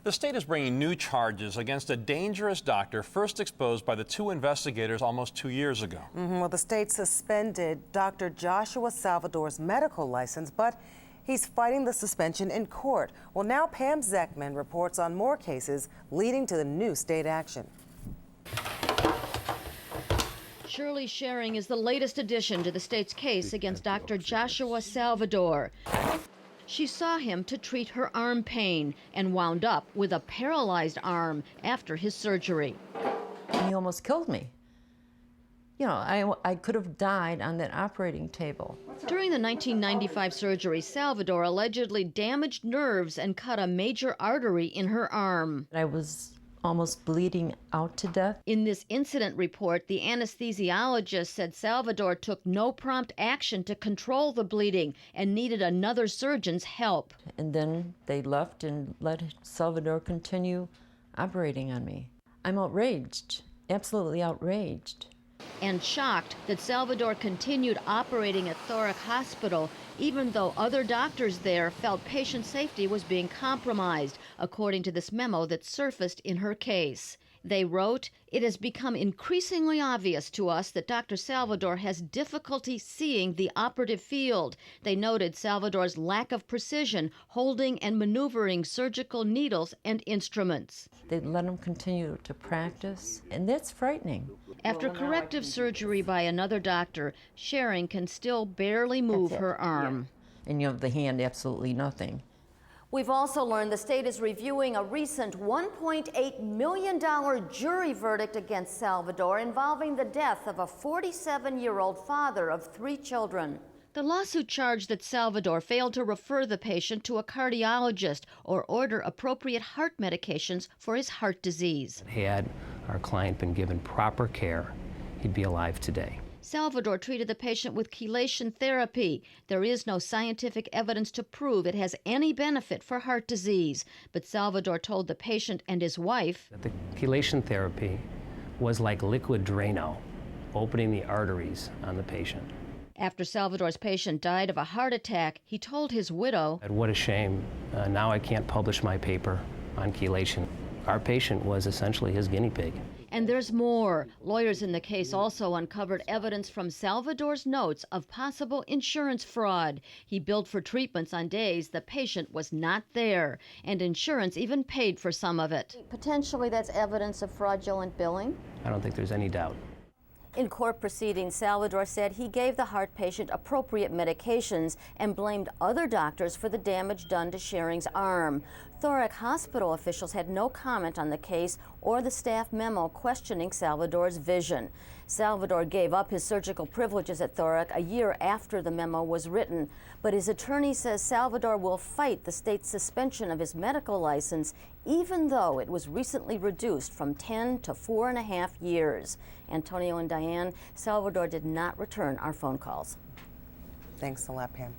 The state is bringing new charges against a dangerous doctor first exposed by the two investigators almost 2 years ago. Well, the state suspended Dr. Joshua Salvador's medical license, but he's fighting the suspension in court. Well, now Pam Zeckman reports on more cases leading to the new state action. Shirley Sharing is the latest addition to the state's case against Dr. Joshua Salvador. She saw him to treat her arm pain and wound up with a paralyzed arm after his surgery. He almost killed me. You know, I could have died on that operating table. During the 1995 surgery, Salvador allegedly damaged nerves and cut a major artery in her arm. I was almost bleeding out to death. In this incident report, the anesthesiologist said Salvador took no prompt action to control the bleeding and needed another surgeon's help. And then they left and let Salvador continue operating on me. I'm outraged, absolutely outraged. And shocked that Salvador continued operating at Thoric Hospital, even though other doctors there felt patient safety was being compromised, according to this memo that surfaced in her case. They wrote, "It has become increasingly obvious to us that Dr. Salvador has difficulty seeing the operative field." They noted Salvador's lack of precision holding and maneuvering surgical needles and instruments. They let him continue to practice, and that's frightening. After corrective surgery by another doctor, Sharing can still barely move her arm. And you have the hand, absolutely nothing. We've also learned the state is reviewing a recent $1.8 million jury verdict against Salvador involving the death of a 47-year-old father of 3 children. The lawsuit charged that Salvador failed to refer the patient to a cardiologist or order appropriate heart medications for his heart disease. Had our client been given proper care, he'd be alive today. Salvador treated the patient with chelation therapy. There is no scientific evidence to prove it has any benefit for heart disease, but Salvador told the patient and his wife that the chelation therapy was like liquid Drano, opening the arteries on the patient. After Salvador's patient died of a heart attack, he told his widow, "What a shame. Now I can't publish my paper on chelation." Our patient was essentially his guinea pig. And there's more. Lawyers in the case also uncovered evidence from Salvador's notes of possible insurance fraud. He billed for treatments on days the patient was not there, and insurance even paid for some of it. Potentially that's evidence of fraudulent billing? I don't think there's any doubt. In court proceedings, Salvador said he gave the heart patient appropriate medications and blamed other doctors for the damage done to Sharing's arm. Thoric Hospital officials had no comment on the case or the staff memo questioning Salvador's vision. Salvador gave up his surgical privileges at Thoric a year after the memo was written, but his attorney says Salvador will fight the state's suspension of his medical license, even though it was recently reduced from 10 to 4.5 years. Antonio and Diane, Salvador did not return our phone calls. Thanks a lot, Pam.